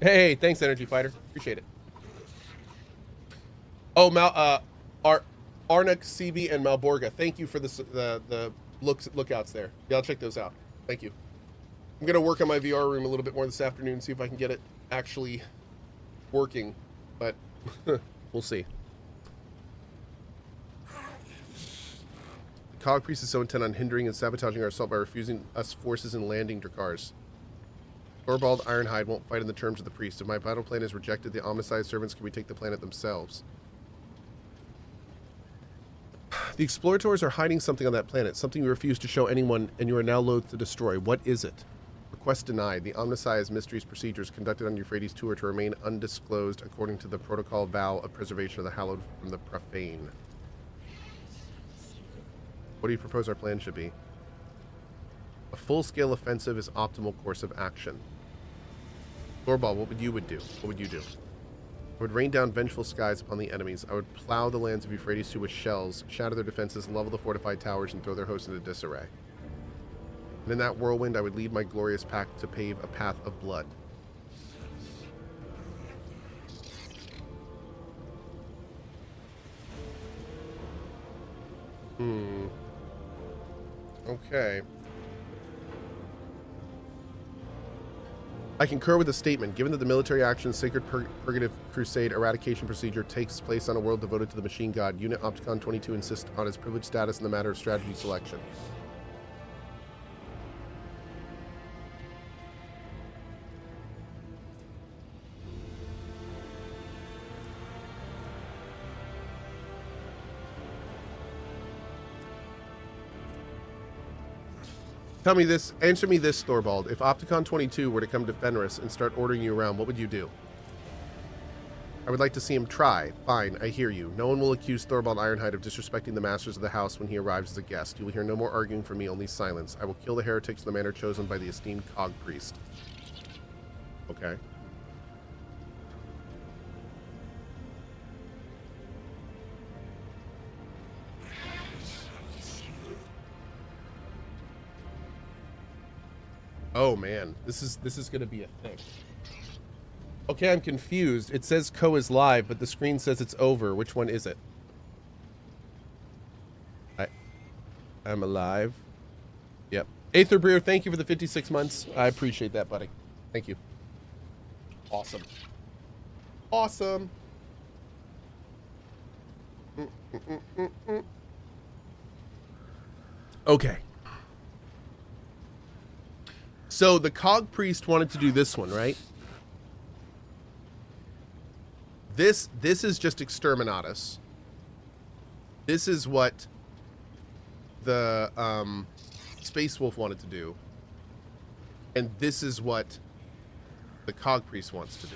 Hey, thanks, Energy Fighter. Appreciate it. Oh, Arnak, CB, and Malborga. Thank you for the lookouts there. Yeah, I'll check those out. Thank you. I'm gonna work on my VR room a little bit more this afternoon, see if I can get it actually working, but we'll see. The Cohh Priest is so intent on hindering and sabotaging our assault by refusing us forces and landing Drakars. Thorbald Ironhide won't fight in the terms of the priest. If my battle plan is rejected, the omnicized servants can retake the planet themselves. The explorators are hiding something on that planet, something you refuse to show anyone, and you are now loath to destroy. What is it? Request denied. The omnicized mysteries procedures conducted on Euphrates tour to remain undisclosed according to the protocol vow of preservation of the hallowed from the profane. What do you propose our plan should be? A full-scale offensive is optimal course of action. Thorbald, what would you do? What would you do? I would rain down vengeful skies upon the enemies. I would plow the lands of Euphrates too with shells, shatter their defenses, level the fortified towers, and throw their hosts into disarray. And in that whirlwind, I would lead my glorious pack to pave a path of blood. Okay. I concur with the statement. Given that the military action Sacred Purgative Crusade eradication procedure takes place on a world devoted to the machine god, Unit Opticon 22 insists on its privileged status in the matter of strategy selection. Tell me this, answer me this, Thorbald. If Opticon 22 were to come to Fenris and start ordering you around, what would you do? I would like to see him try. Fine, I hear you. No one will accuse Thorbald Ironhide of disrespecting the masters of the house when he arrives as a guest. You will hear no more arguing from me, only silence. I will kill the heretics in the manner chosen by the esteemed Cohh Priest. Okay. Oh man, this is gonna be a thing. Okay, I'm confused. It says Cohh is live, but the screen says it's over. Which one is it? I'm alive. Yep. Aether Breer, thank you for the 56 months. I appreciate that, buddy. Thank you. Awesome. Awesome. Okay. So the Cohh Priest wanted to do this one, right? This is just Exterminatus. This is what the Space Wolf wanted to do. And this is what the Cohh Priest wants to do.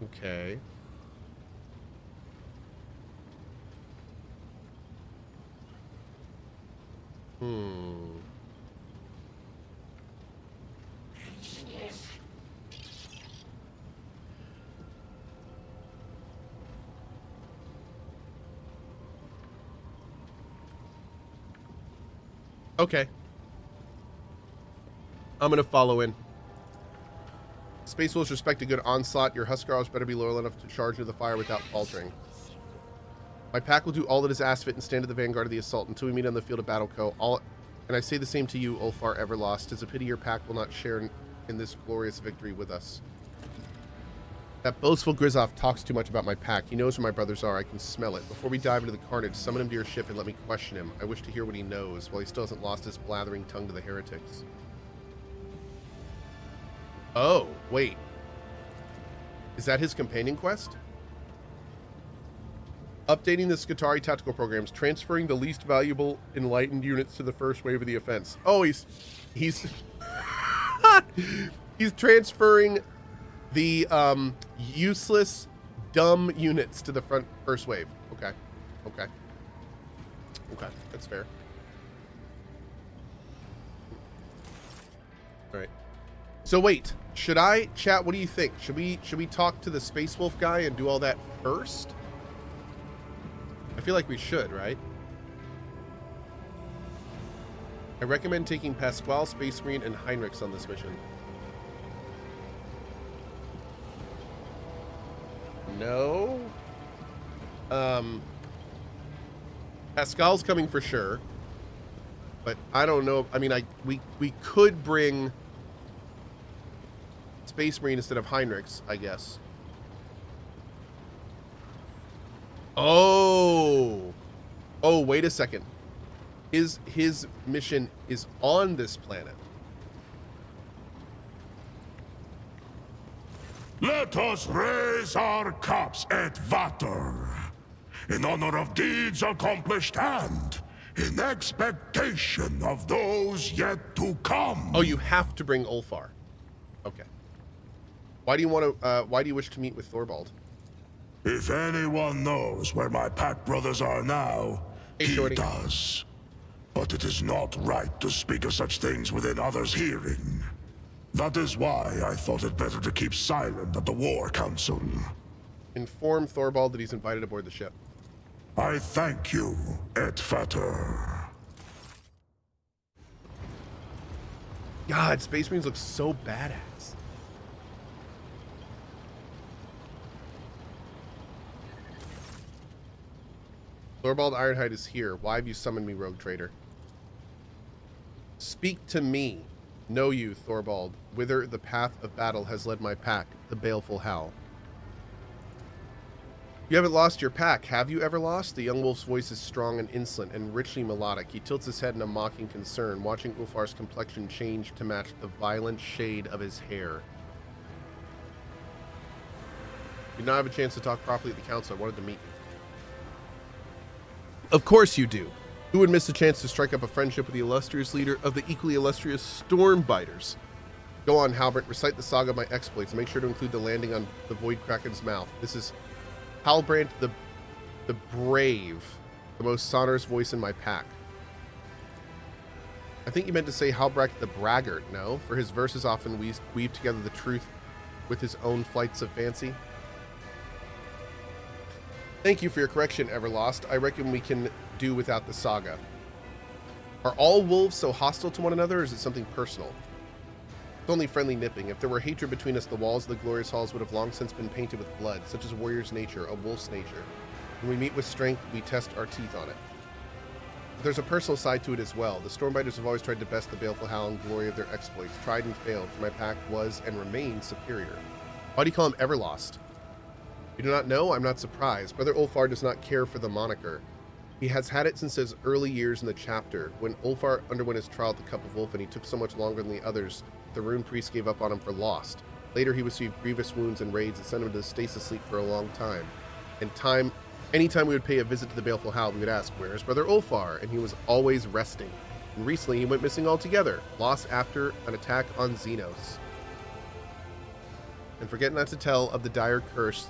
Okay. Okay. I'm gonna follow in. Space Wolves respect a good onslaught. Your Huskarls better be loyal enough to charge into the fire without faltering. My pack will do all that is asked of it and stand at the vanguard of the assault until we meet on the field of battle, Cohh. And I say the same to you, Ulfar Everlost. 'Tis a pity your pack will not share in this glorious victory with us. That boastful Grizoff talks too much about my pack. He knows where my brothers are. I can smell it. Before we dive into the carnage, summon him to your ship and let me question him. I wish to hear what he knows, while he still hasn't lost his blathering tongue to the heretics. Oh, wait. Is that his companion quest? Updating the Skitarii tactical programs, transferring the least valuable enlightened units to the first wave of the offense. Oh, he's he's transferring the useless, dumb units to the first wave. Okay, that's fair. All right. So wait, should I chat? What do you think? Should we talk to the Space Wolf guy and do all that first? I feel like we should, right? I recommend taking Pasquale, Space Marine, and Heinrichs on this mission. No. Pascal's coming for sure. But I don't know. I mean, we could bring Space Marine instead of Heinrichs, I guess. Oh. Oh, wait a second. His mission is on this planet. Let us raise our cups at Vater, in honor of deeds accomplished and in expectation of those yet to come. Oh, you have to bring Ulfar. Okay. Why do you want to? Why do you wish to meet with Thorbald? If anyone knows where my pack brothers are now, Hey, he Shorty. does. But it is not right to speak of such things within others' hearing. That is why I thought it better to keep silent at the War Council. Inform Thorbald that he's invited aboard the ship. I thank you, Et Vater. God, Space Marines look so badass. Thorbald Ironhide is here. Why have you summoned me, rogue trader? Speak to me. Know you, Thorbald, whither the path of battle has led my pack, the baleful howl. You haven't lost your pack, have you ever lost? The young wolf's voice is strong and insolent and richly melodic. He tilts his head in a mocking concern, watching Ulfar's complexion change to match the violent shade of his hair. You did not have a chance to talk properly at the council. I wanted to meet you. Of course you do. Who would miss a chance to strike up a friendship with the illustrious leader of the equally illustrious Stormbiters? Go on, Halbrand, recite the saga of my exploits, and make sure to include the landing on the Void Kraken's mouth. This is Halbrand the Brave, the most sonorous voice in my pack. I think you meant to say Halbrand the Braggart, no? For his verses often weave together the truth with his own flights of fancy. Thank you for your correction, Everlost. I reckon we can do without the saga. Are all wolves so hostile to one another, or is it something personal? It's only friendly nipping. If there were hatred between us, the walls of the glorious halls would have long since been painted with blood, such as a warrior's nature, a wolf's nature. When we meet with strength, we test our teeth on it. But there's a personal side to it as well. The Stormbiters have always tried to best the baleful howl and glory of their exploits, tried and failed, for my pack was and remains superior. Why do you call him Everlost? You do not know? I'm not surprised. Brother Ulfar does not care for the moniker. He has had it since his early years in the chapter. When Ulfar underwent his trial at the Cup of Wolf and he took so much longer than the others, the rune priest gave up on him for lost. Later he received grievous wounds and raids that sent him to stasis sleep for a long time. Anytime we would pay a visit to the baleful howl, we would ask, where's Brother Ulfar? And he was always resting. And recently he went missing altogether, lost after an attack on Xenos. And forget not to tell of the dire curse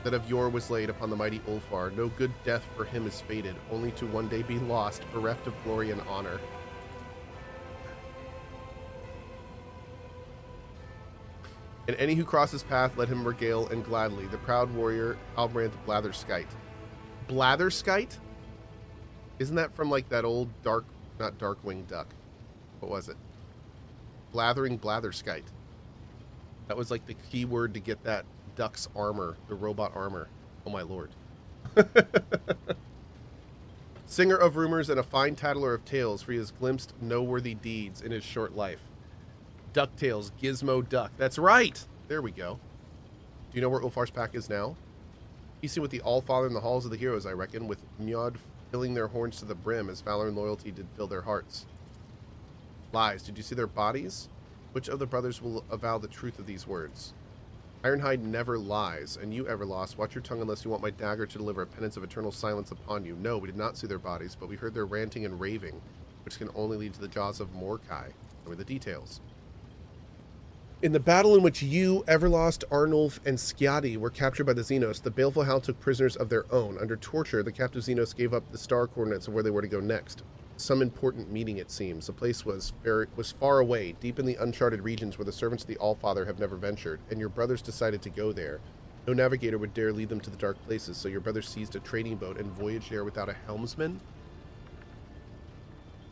that of yore was laid upon the mighty Ulfar. No good death for him is fated, only to one day be lost, bereft of glory and honor. And any who cross his path, let him regale and gladly. The proud warrior, Halbrand Blatherskite. Blatherskite? Isn't that from like that old not Darkwing Duck? What was it? Blathering Blatherskite. That was like the key word to get that duck's armor, the robot armor. Oh my lord. Singer of rumors and a fine tattler of tales, for he has glimpsed noteworthy deeds in his short life. DuckTales, Gizmo Duck. That's right! There we go. Do you know where Ulfar's pack is now? He's seen with the Allfather in the halls of the heroes, I reckon, with Mjod filling their horns to the brim as valor and loyalty did fill their hearts. Lies. Did you see their bodies? Which of the brothers will avow the truth of these words? Ironhide never lies, and you, Everlost, watch your tongue unless you want my dagger to deliver a penance of eternal silence upon you. No, we did not see their bodies, but we heard their ranting and raving, which can only lead to the jaws of Mordkai. Tell me the details. In the battle in which you, Everlost, Arnulf, and Skadi were captured by the Xenos, the baleful howl took prisoners of their own. Under torture, the captive Xenos gave up the star coordinates of where they were to go next. Some important meeting, it seems. The place was far away, deep in the uncharted regions where the servants of the Allfather have never ventured, and your brothers decided to go there. No navigator would dare lead them to the dark places, so your brothers seized a trading boat and voyaged there without a helmsman?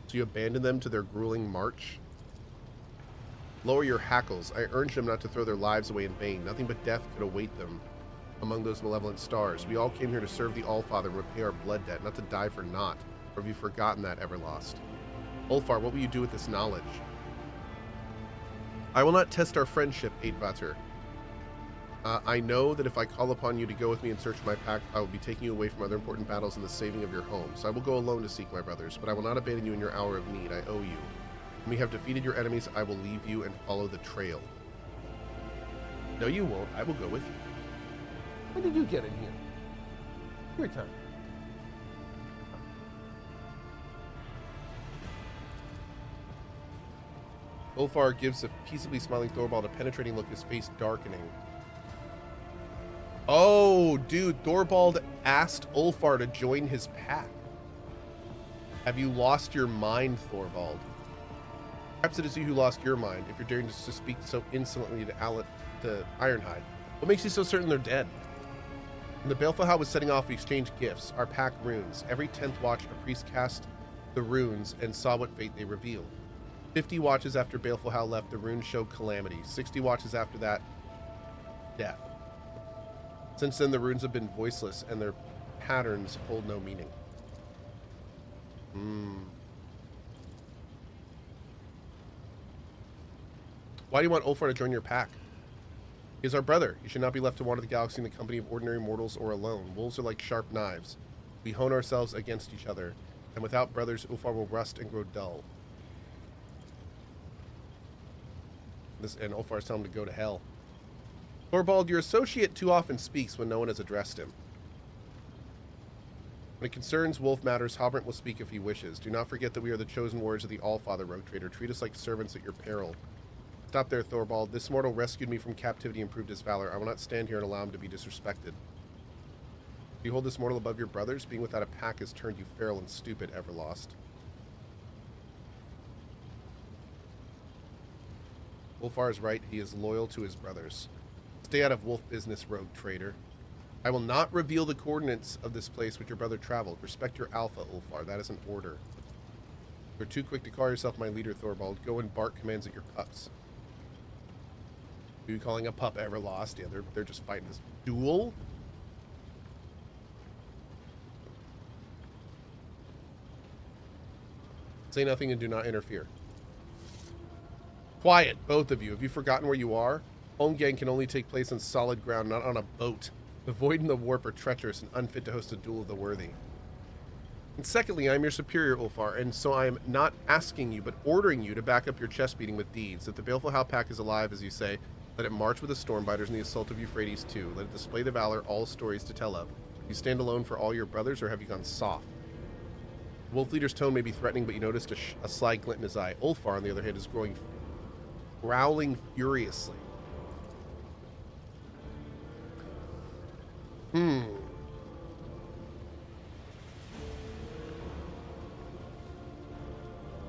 So so you abandon them to their grueling march? Lower your hackles. I urge them not to throw their lives away in vain. Nothing but death could await them among those malevolent stars. We all came here to serve the Allfather and repay our blood debt, not to die for naught. Or have you forgotten that, Everlost? Ulfar, what will you do with this knowledge? I will not test our friendship, Aidvater. I know that if I call upon you to go with me in search of my pack, I will be taking you away from other important battles and the saving of your home. So I will go alone to seek my brothers, but I will not abandon you in your hour of need. I owe you. When we have defeated your enemies, I will leave you and follow the trail. No, you won't. I will go with you. When did you get in here? Your time. Ulfar gives a peaceably smiling Thorbald a penetrating look, his face darkening. Oh, dude, Thorbald asked Ulfar to join his pack. Have you lost your mind, Thorbald? Perhaps it is you who lost your mind, if you're daring to speak so insolently to Ironhide. What makes you so certain they're dead? When the Baleful Howl was setting off, we exchanged gifts, our pack runes. Every 10th watch, a priest cast the runes and saw what fate they revealed. 50 watches after Baleful Howl left, the runes showed calamity. 60 watches after that, death. Since then, the runes have been voiceless, and their patterns hold no meaning. Why do you want Ulfar to join your pack? He is our brother. He should not be left to wander the galaxy in the company of ordinary mortals or alone. Wolves are like sharp knives. We hone ourselves against each other, and without brothers, Ulfar will rust and grow dull. And Ulfar's telling him to go to hell. Thorbald, your associate too often speaks when no one has addressed him. When it concerns wolf matters, Halbrand will speak if he wishes. Do not forget that we are the chosen warriors of the Allfather, Rogue Trader. Treat us like servants at your peril. Stop there, Thorbald. This mortal rescued me from captivity and proved his valor. I will not stand here and allow him to be disrespected. Do you hold this mortal above your brothers? Being without a pack has turned you feral and stupid, Everlost. Ulfar is right. He is loyal to his brothers. Stay out of wolf business, Rogue Trader. I will not reveal the coordinates of this place which your brother traveled. Respect your alpha, Ulfar. That is an order. You're too quick to call yourself my leader, Thorbald. Go and bark commands at your pups. Who are you calling a pup, Everlost? Yeah, they're just fighting this duel. Say nothing and do not interfere. Quiet, both of you. Have you forgotten where you are? Holmgang can only take place on solid ground, not on a boat. The void and the warp are treacherous and unfit to host a duel of the worthy. And secondly, I am your superior, Ulfar, and so I am not asking you, but ordering you to back up your chest beating with deeds. If the Baleful Howl pack is alive, as you say, let it march with the Stormbiters in the assault of Euphrates too. Let it display the valor all stories to tell of. You stand alone for all your brothers, or have you gone soft? The Wolf Leader's tone may be threatening, but you noticed a sly glint in his eye. Ulfar, on the other hand, is growling furiously.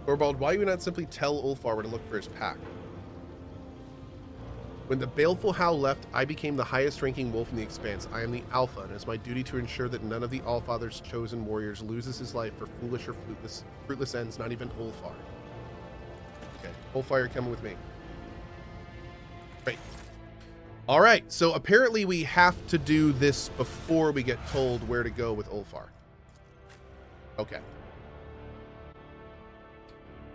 Thorbald, why do you not simply tell Ulfar where to look for his pack? When the Baleful Howl left, I became the highest ranking wolf in the Expanse. I am the Alpha, and it is my duty to ensure that none of the Allfather's chosen warriors loses his life for foolish or fruitless ends, not even Ulfar. Okay, Ulfar, you're coming with me. Great. All right, so apparently we have to do this before we get told where to go with Ulfar. Okay.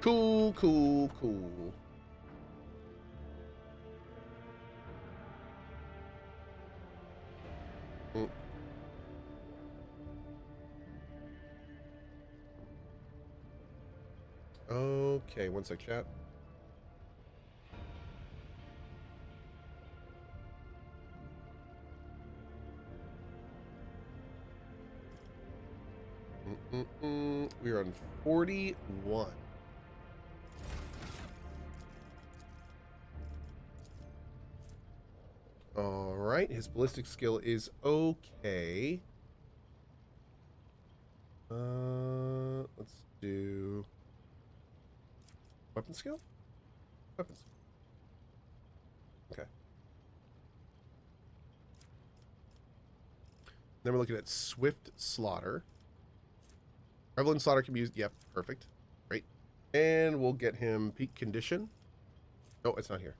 Cool, cool, cool. Okay, one sec, chat. We're on 41. All right, his ballistic skill is okay. Let's do weapon skill? Weapon skill. Okay. Then we're looking at Swift Slaughter. Prevalent Slaughter can be used. Yep, perfect. Great. And we'll get him peak condition. Oh, it's not here.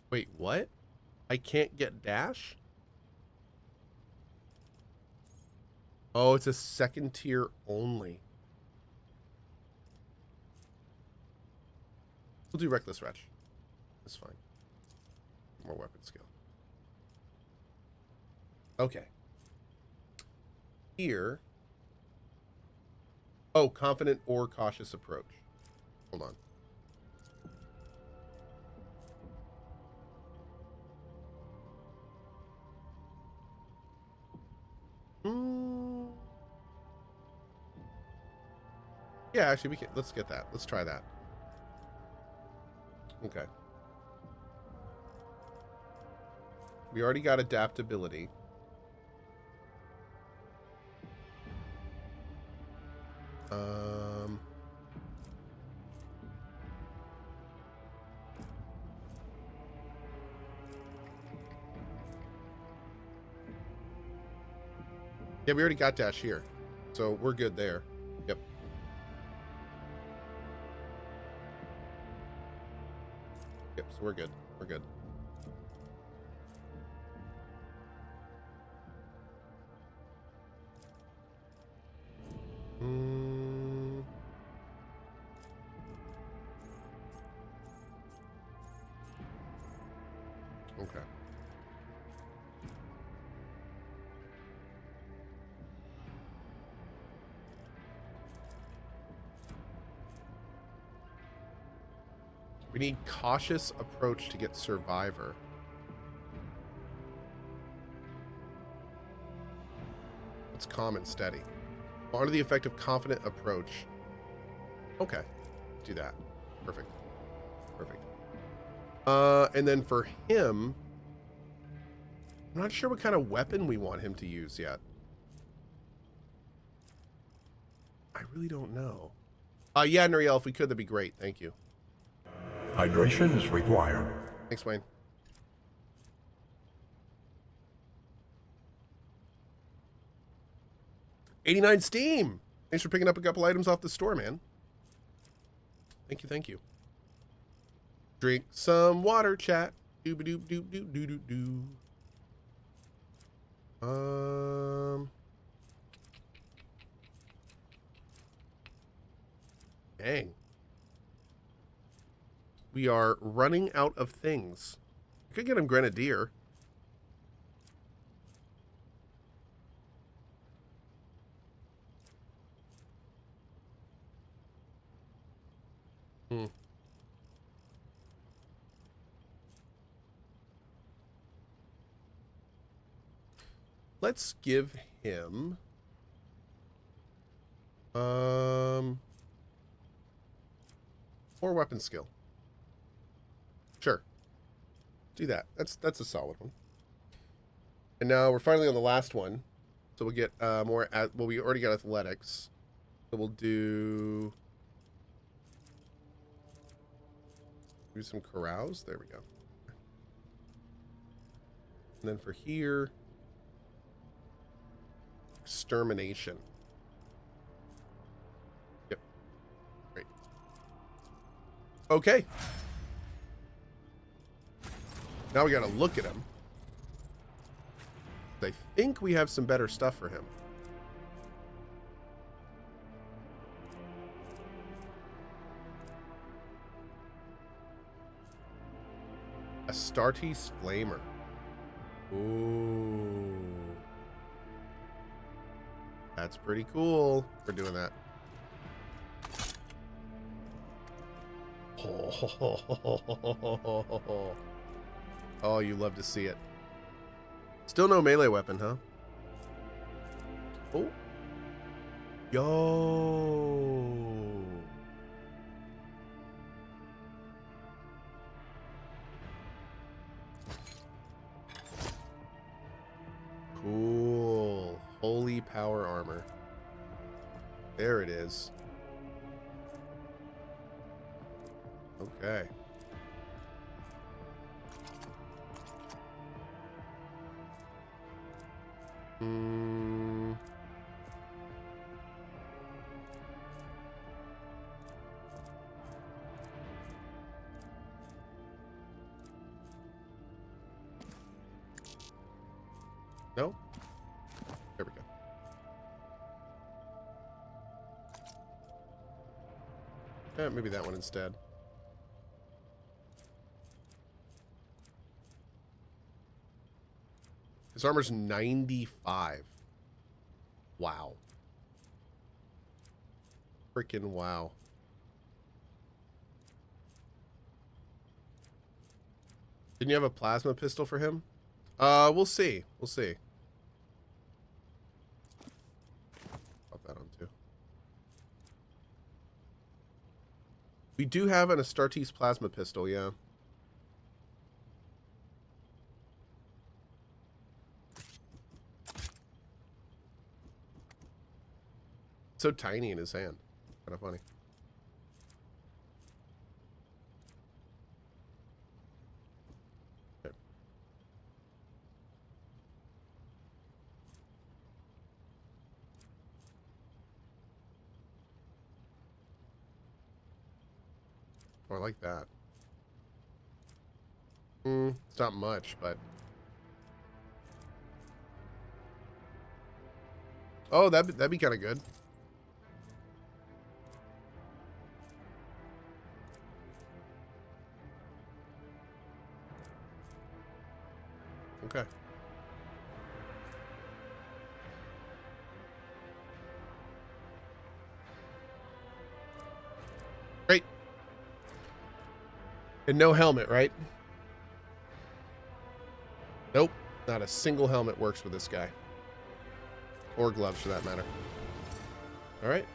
Wait, what? I can't get dash? Oh, it's a second tier only. We'll do reckless wretch. That's fine. More weapon skill. Okay. Here. Oh, confident or cautious approach. Hold on. Yeah, actually, we can. Let's get that. Let's try that. Okay. We already got adaptability. Yeah, we already got dash here. So we're good there. Yep. Yep, so we're good. We're good. Okay. We need cautious approach to get survivor. It's calm and steady. Honor the effect of confident approach. Okay. Do that. Perfect. Perfect. And then for him, I'm not sure what kind of weapon we want him to use yet. I really don't know. Yeah, Nuriel, if we could, that'd be great. Thank you. Hydration is required. Thanks, Wayne. $89 Steam. Thanks for picking up a couple items off the store, man. Thank you, thank you. Drink some water, chat. Doop doop doop doop doop doop doop. Dang. We are running out of things. I could get him Grenadier. Let's give him more weapon skill. Sure. Do that. That's a solid one. And now we're finally on the last one. So we'll get more well, we already got athletics. So we'll do some carouse. There we go. And then for here, extermination. Yep. Great. Okay. Now we gotta look at him. I think we have some better stuff for him. Astartes Flamer. Ooh. That's pretty cool for doing that. Oh, you love to see it. Still no melee weapon, huh? Oh. Yo. Cool. Holy power armor. There it is. Okay. Mm. No? There we go. Maybe that one instead. His armor's 95. Wow. Freaking wow. Didn't you have a plasma pistol for him? We'll see. We'll see. Pop that on too. We do have an Astartes plasma pistol, yeah. So tiny in his hand. Kind of funny. Okay. Oh, I like that. It's not much, but... Oh, that'd be kind of good. Okay. Great. And no helmet, right? Nope. Not a single helmet works with this guy. Or gloves, for that matter. All right.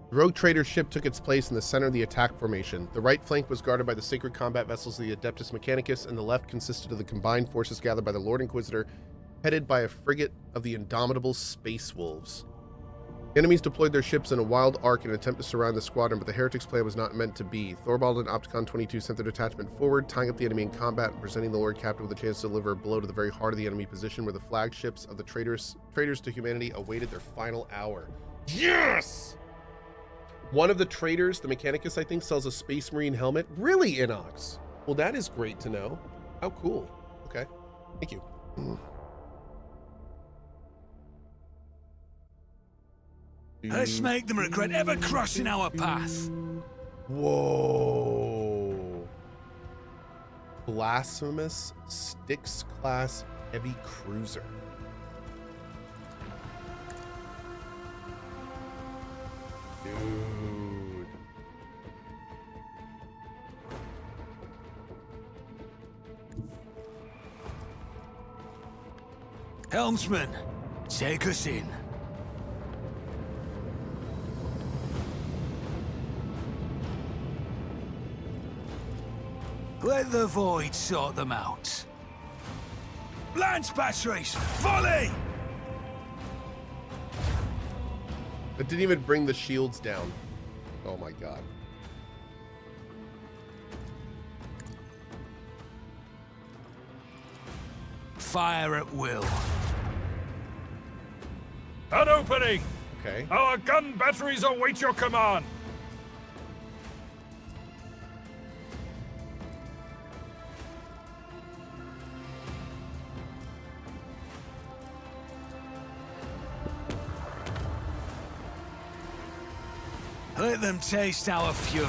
The rogue trader ship took its place in the center of the attack formation. The right flank was guarded by the sacred combat vessels of the Adeptus Mechanicus, and the left consisted of the combined forces gathered by the Lord Inquisitor, headed by a frigate of the indomitable Space Wolves. The enemies deployed their ships in a wild arc in an attempt to surround the squadron, but the heretics' plan was not meant to be. Thorbald and Opticon 22 sent their detachment forward, tying up the enemy in combat and presenting the Lord Captain with a chance to deliver a blow to the very heart of the enemy position, where the flagships of the traitors to humanity awaited their final hour. Yes! One of the traders, the Mechanicus, I think, sells a Space Marine helmet. Really, Inox? Well, that is great to know. How cool. Okay. Thank you. Let's make them regret ever crossing our path. Whoa. Blasphemous Styx class heavy cruiser. Dude. Helmsman, take us in. Let the void sort them out. Lance batteries, volley! It didn't even bring the shields down. Oh my god. Fire at will. An opening! Okay. Our gun batteries await your command! Let them taste our fury.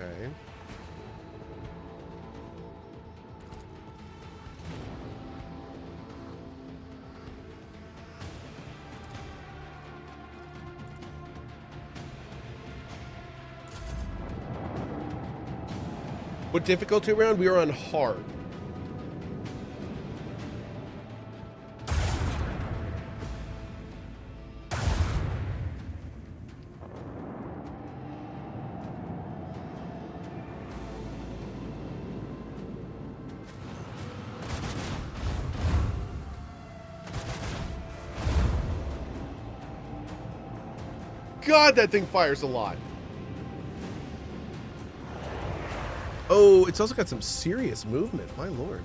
Okay. What difficulty round? We are on hard. God, that thing fires a lot. Oh, it's also got some serious movement. My lord.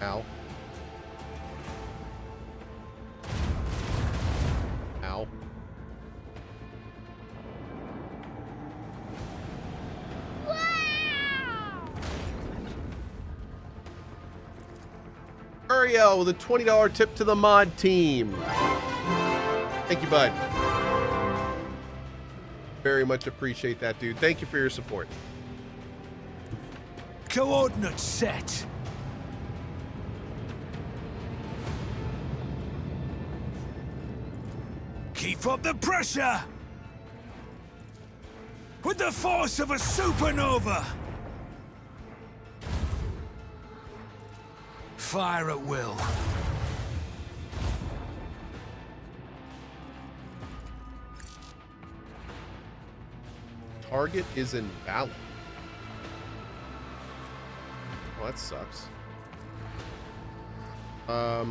Ow. Ow. Ariel with a $20 tip to the mod team. Thank you, bud. Very much appreciate that, dude. Thank you for your support. Coordinates set. Keep up the pressure! With the force of a supernova! Fire at will. Target is invalid. Oh, that sucks. Huh.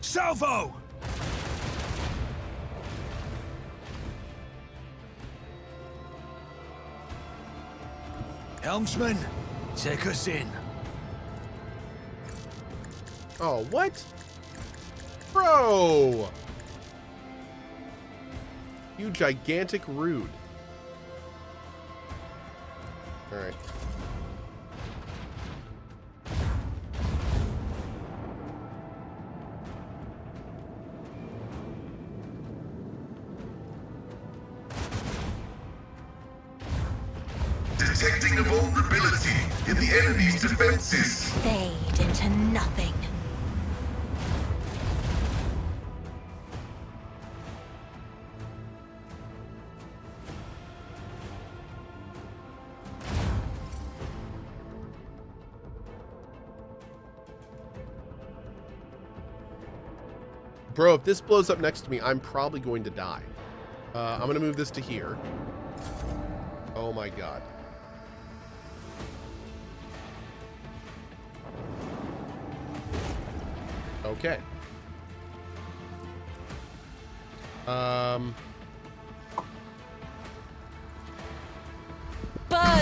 Salvo! Helmsman, take us in. Oh, what? Bro! You gigantic rude. Alright. Detecting a vulnerability in the enemy's defenses. Fade into nothing. Bro, if this blows up next to me, I'm probably going to die. I'm going to move this to here. Oh my god. Okay. Burn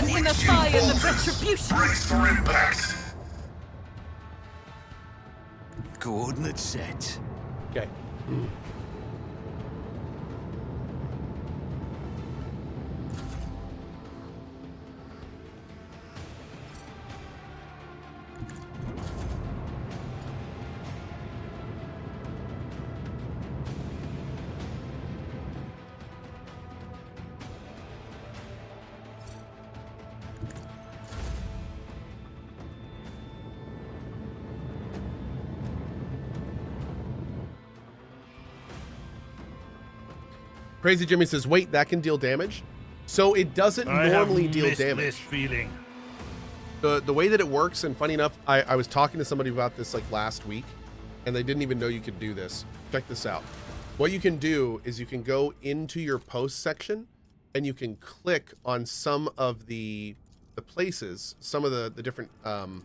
in the fires of retribution. Brace for impact. Coordinates set. Okay. Crazy Jimmy says, wait, that can deal damage? So it doesn't normally deal damage. This feeling. The way that it works, and funny enough, I was talking to somebody about this like last week, and they didn't even know you could do this. Check this out. What you can do is you can go into your post section, and you can click on some of the places, some of the different, oh,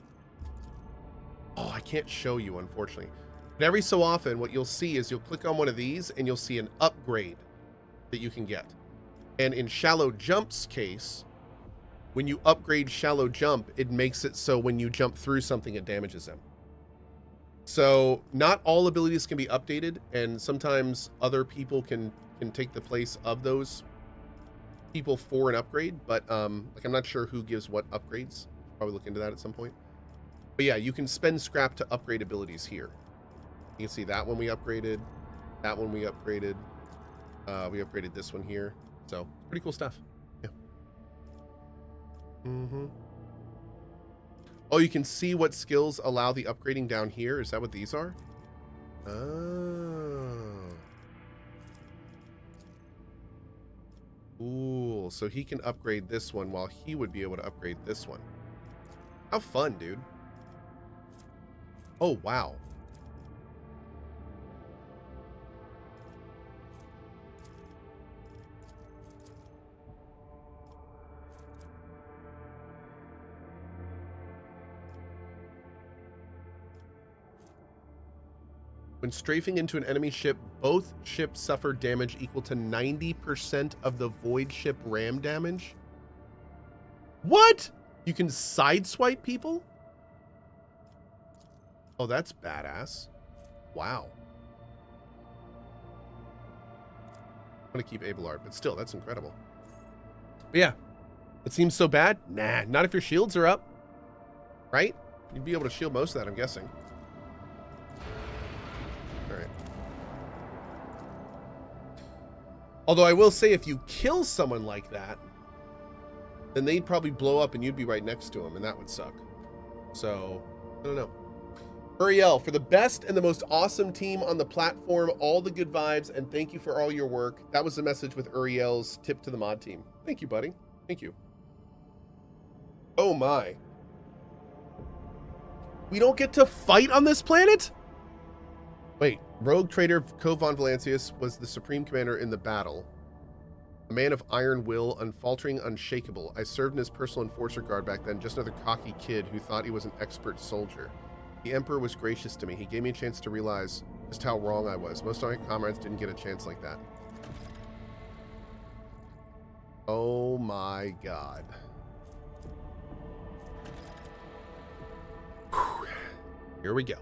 I can't show you, unfortunately. But every so often, what you'll see is you'll click on one of these, and you'll see an upgrade that you can get. And in Shallow Jump's case, when you upgrade Shallow Jump, it makes it so when you jump through something, it damages them. So not all abilities can be updated, and sometimes other people can take the place of those people for an upgrade, but like I'm not sure who gives what upgrades. Probably look into that at some point. But yeah, you can spend scrap to upgrade abilities here. You can see that one we upgraded, that one we upgraded. We upgraded this one here. So pretty cool stuff. Yeah. Oh, you can see what skills allow the upgrading down here. Is that what these are? Oh. Cool. So he can upgrade this one while he would be able to upgrade this one. How fun, dude. Oh, wow. When strafing into an enemy ship, both ships suffer damage equal to 90% of the void ship ram damage. What? You can sideswipe people? Oh, that's badass. Wow. I'm going to keep Abelard, but still, that's incredible. But yeah, it seems so bad. Nah, not if your shields are up. Right? You'd be able to shield most of that, I'm guessing. All right. Although I will say, if you kill someone like that, then they'd probably blow up and you'd be right next to them, and that would suck. So, I don't know. Uriel, for the best and the most awesome team on the platform, all the good vibes, and thank you for all your work. That was the message with Uriel's tip to the mod team. Thank you, buddy. Thank you. Oh my. We don't get to fight on this planet? Wait, rogue trader Cohh von Valancius was the supreme commander in the battle. A man of iron will, unfaltering, unshakable. I served in his personal enforcer guard back then, just another cocky kid who thought he was an expert soldier. The Emperor was gracious to me. He gave me a chance to realize just how wrong I was. Most of my comrades didn't get a chance like that. Oh my god. Whew. Here we go.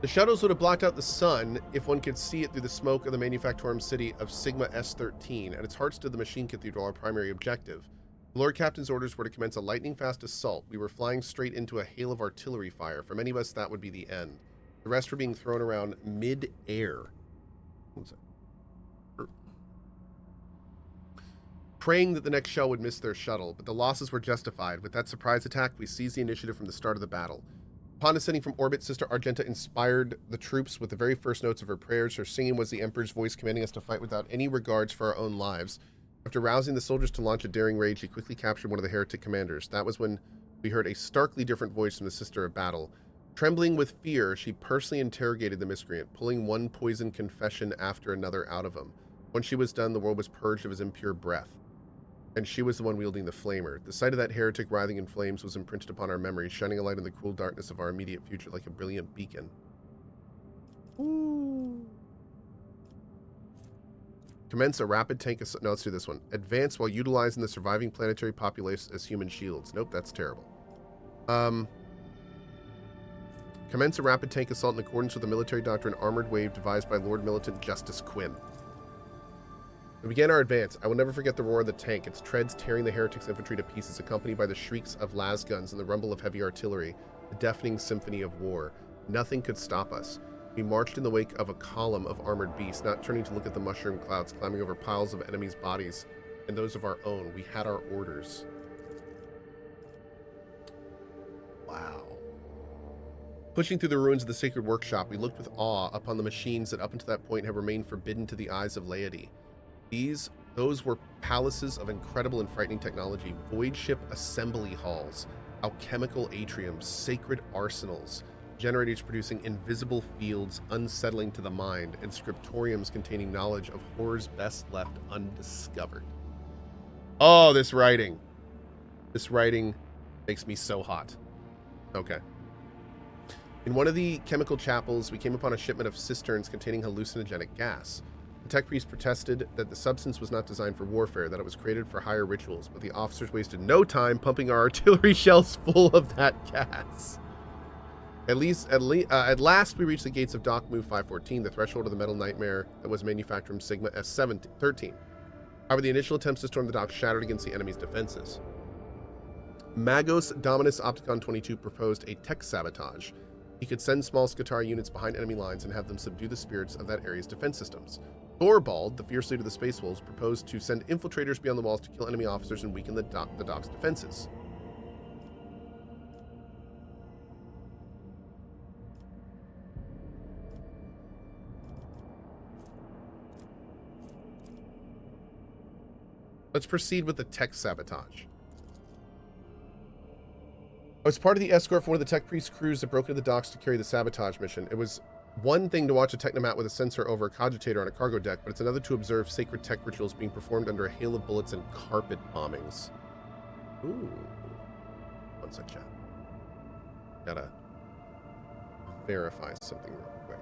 The shuttles would have blocked out the sun if one could see it through the smoke of the manufactorum city of Sigma S13. At its heart stood the machine cathedral, our primary objective. The Lord Captain's orders were to commence a lightning-fast assault. We were flying straight into a hail of artillery fire. For many of us, that would be the end. The rest were being thrown around mid-air. Praying that the next shell would miss their shuttle, but the losses were justified. With that surprise attack, we seized the initiative from the start of the battle. Upon descending from orbit, Sister Argenta inspired the troops with the very first notes of her prayers. Her singing was the Emperor's voice commanding us to fight without any regards for our own lives. After rousing the soldiers to launch a daring raid, she quickly captured one of the heretic commanders. That was when we heard a starkly different voice from the Sister of Battle. Trembling with fear, she personally interrogated the miscreant, pulling one poisoned confession after another out of him. When she was done, the world was purged of his impure breath. And she was the one wielding the flamer. The sight of that heretic writhing in flames was imprinted upon our memories, shining a light in the cool darkness of our immediate future like a brilliant beacon. Ooh. Commence a rapid tank assault. No, let's do this one. Advance while utilizing the surviving planetary populace as human shields. Nope, that's terrible. Commence a rapid tank assault in accordance with the military doctrine Armored Wave devised by Lord Militant Justice Quinn. We began our advance. I will never forget the roar of the tank, its treads tearing the heretics' infantry to pieces, accompanied by the shrieks of las guns and the rumble of heavy artillery, the deafening symphony of war. Nothing could stop us. We marched in the wake of a column of armored beasts, not turning to look at the mushroom clouds climbing over piles of enemies' bodies and those of our own. We had our orders. Wow. Pushing through the ruins of the sacred workshop, we looked with awe upon the machines that up until that point had remained forbidden to the eyes of laity. Those were palaces of incredible and frightening technology, void ship assembly halls, alchemical atriums, sacred arsenals, generators producing invisible fields unsettling to the mind, and scriptoriums containing knowledge of horrors best left undiscovered. Oh, this writing. This writing makes me so hot. Okay. In one of the chemical chapels, we came upon a shipment of cisterns containing hallucinogenic gas. The tech priest protested that the substance was not designed for warfare, that it was created for higher rituals, but the officers wasted no time pumping our artillery shells full of that gas. At last, we reached the gates of Dock Move 514, the threshold of the metal nightmare that was manufactured from Sigma S13. However, the initial attempts to storm the dock shattered against the enemy's defenses. Magos Dominus Opticon 22 proposed a tech sabotage. He could send small Skitarii units behind enemy lines and have them subdue the spirits of that area's defense systems. Thorbald, the fierce leader of the Space Wolves, proposed to send infiltrators beyond the walls to kill enemy officers and weaken the dock's defenses. Let's proceed with the tech sabotage. I was part of the escort for one of the tech priest's crews that broke into the docks to carry the sabotage mission. It was one thing to watch a technomat with a sensor over a cogitator on a cargo deck, but it's another to observe sacred tech rituals being performed under a hail of bullets and carpet bombings. Ooh. One sec, chat. Got a verify something real quick.